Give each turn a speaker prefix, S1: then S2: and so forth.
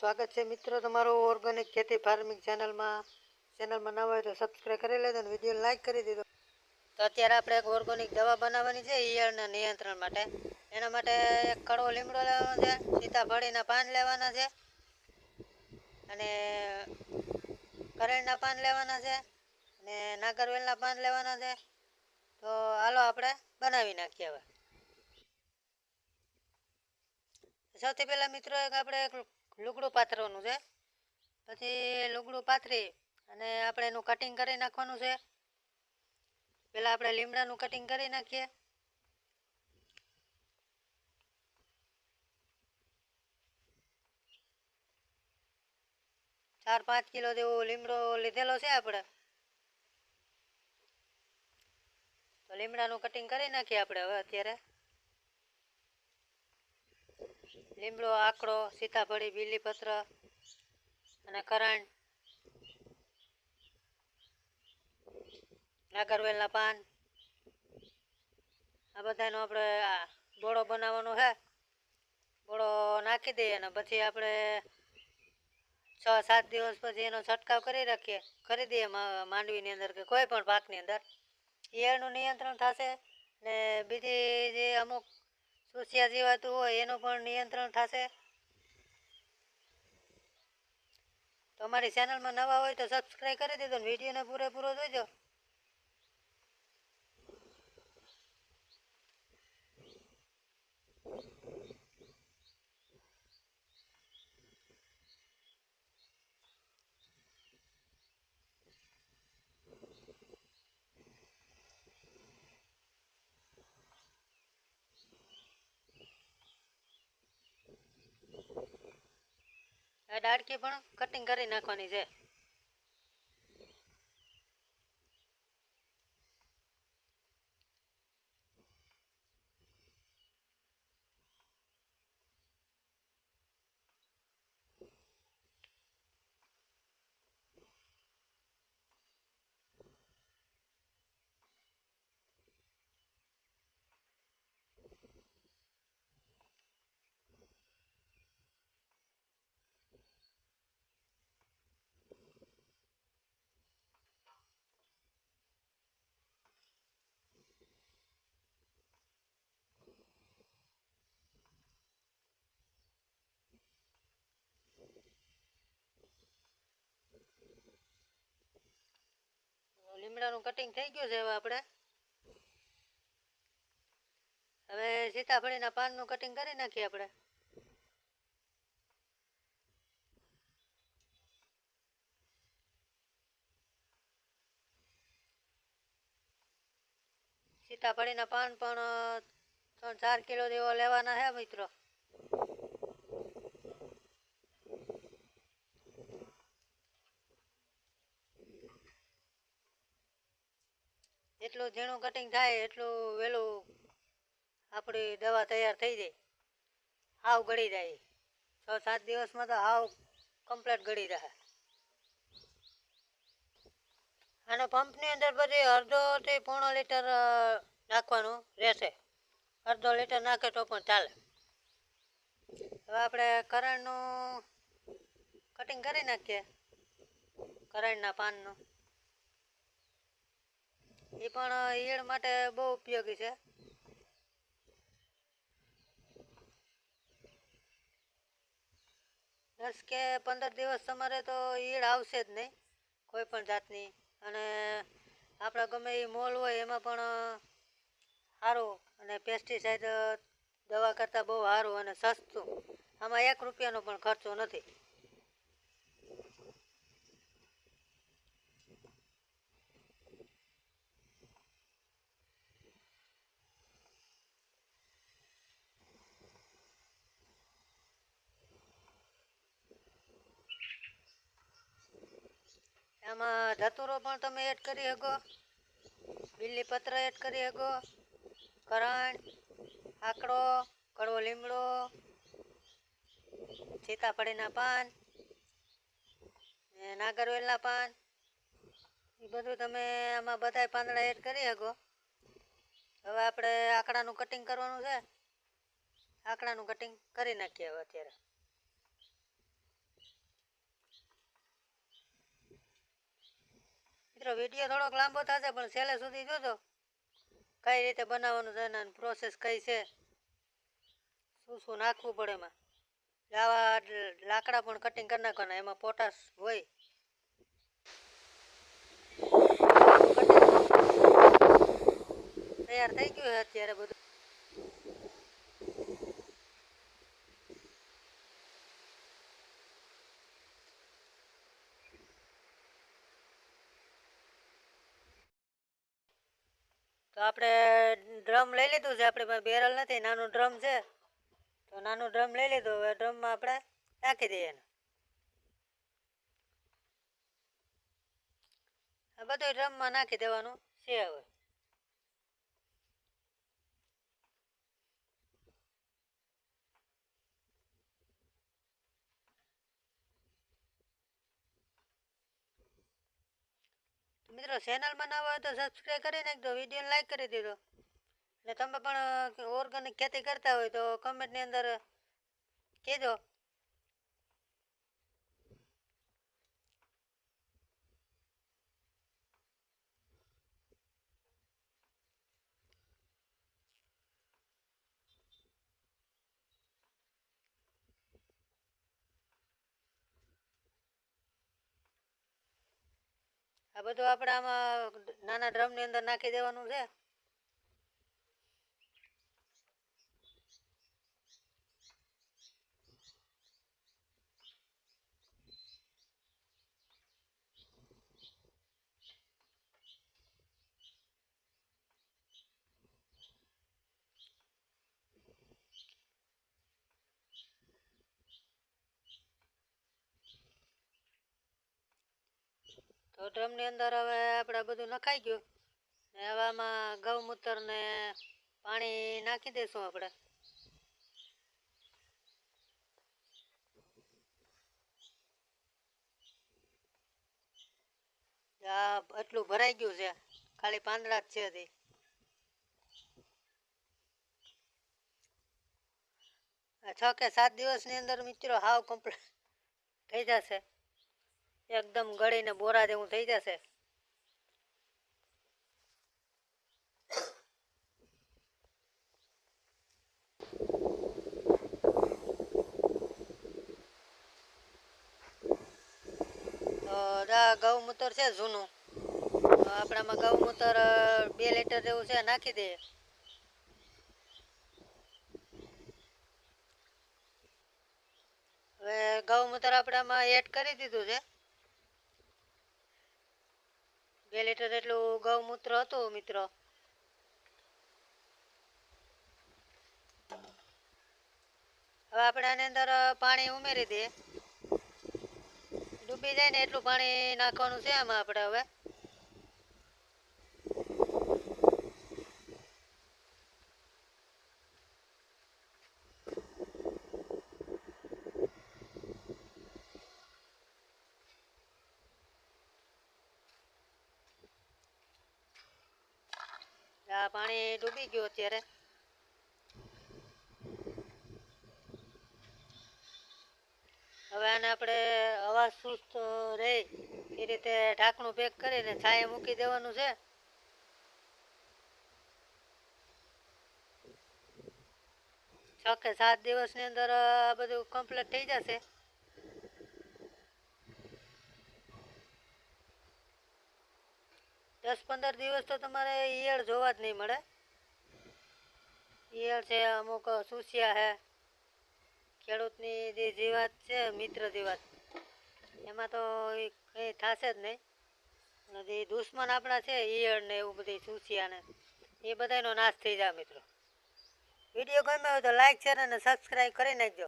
S1: સ્વાગત છે મિત્રો તમારું ઓર્ગેનિક ખેતી ફાર્મિંગ ચેનલમાં નવા હોય તો સબસ્ક્રાઈબ કરી લેજો અને વિડીયો લાઈક કરી દીધો. તો અત્યારે આપણે એક ઓર્ગેનિક દવા બનાવવાની છે ઈયળના નિયંત્રણ માટે. એના માટે એક કડવો લીમડો લેવાનો છે, સીતાફળીના પાન લેવાના છે અને કરેણના પાન લેવાના છે અને નાગરવેલના પાન લેવાના છે. તો હાલો આપણે બનાવી નાખીએ. હવે સૌથી પહેલાં મિત્રો આપણે એક લુગડું પાથરવાનું છે. પછી લુગડું પાથરી અને આપણે એનું કટિંગ કરી નાખવાનું છે. પહેલાં આપણે લીમડાનું કટિંગ કરી નાખીએ. ચાર 5 કિલો જેવો લીમડો લીધેલો છે આપણે. તો લીમડાનું કટિંગ કરી નાખીએ આપણે. હવે અત્યારે લીમડો, આકડો, સીતાફળી, બીલીપત્ર અને કરણ, નાગરવેલના પાન, આ બધાનો આપણે બોળો બનાવવાનો છે. બોળો નાખી દઈએ અને પછી આપણે 6-7 દિવસ પછી એનો છંટકાવ કરી દઈએ માંડવીની અંદર કે કોઈ પણ પાકની અંદર. ઈયળનું નિયંત્રણ થશે ને બીજી જે અમુક સુસિયા જીવાતું હોય એનું પણ નિયંત્રણ થશે. તો અમારી ચેનલમાં નવા હોય તો સબસ્ક્રાઈબ કરી દેજો અને વિડીયોને પૂરેપૂરો જોઈજો. આ ડાળકી પણ કટિંગ કરી નાખવાની છે. લીમડાનું કટિંગ થઈ ગયું છે. હવે સીતાફળીના પાનનું કટિંગ કરી નાખીએ આપણે. સીતાફળીના પાન પણ 3-4 કિલો જેવા લેવાના છે મિત્રો. જેટલું ઝીણું કટિંગ થાય એટલું વહેલું આપણી દવા તૈયાર થઈ જાય. હાવ ગળી જાય. 6-7 દિવસમાં તો હાવ કમ્પ્લીટ ગળી જાય. આનો પંપની અંદર પછી 1/2 થી 1.5 લીટર નાખવાનું રહેશે. 1/2 લીટર નાખે તો પણ ચાલે. હવે આપણે કરણનું કટિંગ કરી નાખીએ. કરણના પાનનું એ પણ ઈયળ માટે બહુ ઉપયોગી છે. દસ કે 15 દિવસ તમારે તો ઈયળ આવશે જ નહીં કોઈ પણ જાતની. અને આપણા ગમે એ મોલ હોય એમાં પણ સારું અને પેસ્ટિસાઇડ દવા કરતાં બહુ સારું અને સસ્તું. આમાં 1 રૂપિયાનો પણ ખર્ચો નથી. આમાં ધતુરો પણ તમે એડ કરી શકો, બીલીપત્ર એડ કરી શકો, કરણ, આકડો, કડવો લીમડો, સીતાફળીના પાન, નાગરવેલના પાન, એ બધું તમે આમાં બધાય પાંદડા એડ કરી શકો. હવે આપણે આકડાનું કટિંગ કરવાનું છે. આકડાનું કટિંગ કરી નાખીએ હવે અત્યારે. મિત્રો વિડીયો થોડોક લાંબો થશે પણ છેલ્લે સુધી જોજો કઈ રીતે બનાવવાનું છે અને પ્રોસેસ કઈ છે, શું શું નાખવું પડે એમાં. આવા લાકડા પણ કટિંગ કરી નાખવાના, એમાં પોટાશ હોય. તૈયાર થઈ ગયું છે અત્યારે બધું. તો આપણે ડ્રમ લઈ લીધું છે, આપણી પાસે બેરલ નથી, નાનું ડ્રમ છે. તો નાનું ડ્રમ લઈ લીધું, હવે ડ્રમમાં આપણે નાખી દઈએ એને. આ બધું ડ્રમમાં નાખી દેવાનું છે હવે. મિત્રો ચેનલમાં નવા હોય તો સબસ્ક્રાઈબ કરી નાખજો, વિડીયોને લાઈક કરી દીધો. અને તમે પણ ઓર્ગેનિક ખેતી કરતા હોય તો કમેન્ટની અંદર કહેજો. આ બધું આપણે આમાં નાના ડ્રમની અંદર નાખી દેવાનું છે. તો ડ્રમની અંદર હવે આપણે બધું નખાઈ ગયું ને હવે આમાં ગૌમૂત્ર ને પાણી નાખી દઈશું આપણે. આ એટલું ભરાઈ ગયું છે, ખાલી પાંદડા જ છે હજી. આ 6 કે 7 દિવસની અંદર મિત્રો હાવ કમ્પ્લીટ થઈ જશે, એકદમ ગળીને બોરા જેવું થઈ જશે. તો ગૌમૂત્ર છે જૂનું, આપણામાં ગૌમૂત્ર 2 લીટર જેવું છે, નાખી દઈએ. હવે ગૌમૂત્ર આપણે આમાં એડ કરી દીધું છે. 2 લીટર જેટલું ગૌમૂત્ર હતું મિત્રો. હવે આપણે આની અંદર પાણી ઉમેરી દઈએ, ડૂબી જાય ને એટલું પાણી નાખવાનું છે આમાં આપણે. હવે આ પાણી ડૂબી ગયું અત્યારે. હવે આને આપણે હવા સુસ્ત રહે એ રીતે ઢાંકણું પેક કરીને છાંયે મૂકી દેવાનું છે. છ કે 7 દિવસની અંદર આ બધું કમ્પ્લીટ થઈ જશે. દસ 15 દિવસ તો તમારે ઈયળ જોવા જ નહીં મળે. ઈયળ છે, અમુક સુસિયા છે, ખેડૂતની જે જીવાત છે મિત્ર જીવાત, એમાં તો કંઈ થશે જ નહીં. જે દુશ્મન આપણા છે ઈયળ ને એવું બધી સુસિયા ને એ બધાનો નાશ થઈ જાય મિત્રો. વિડીયો ગમ્યો હોય તો લાઈક શેર અને સબસ્ક્રાઈબ કરી નાખજો.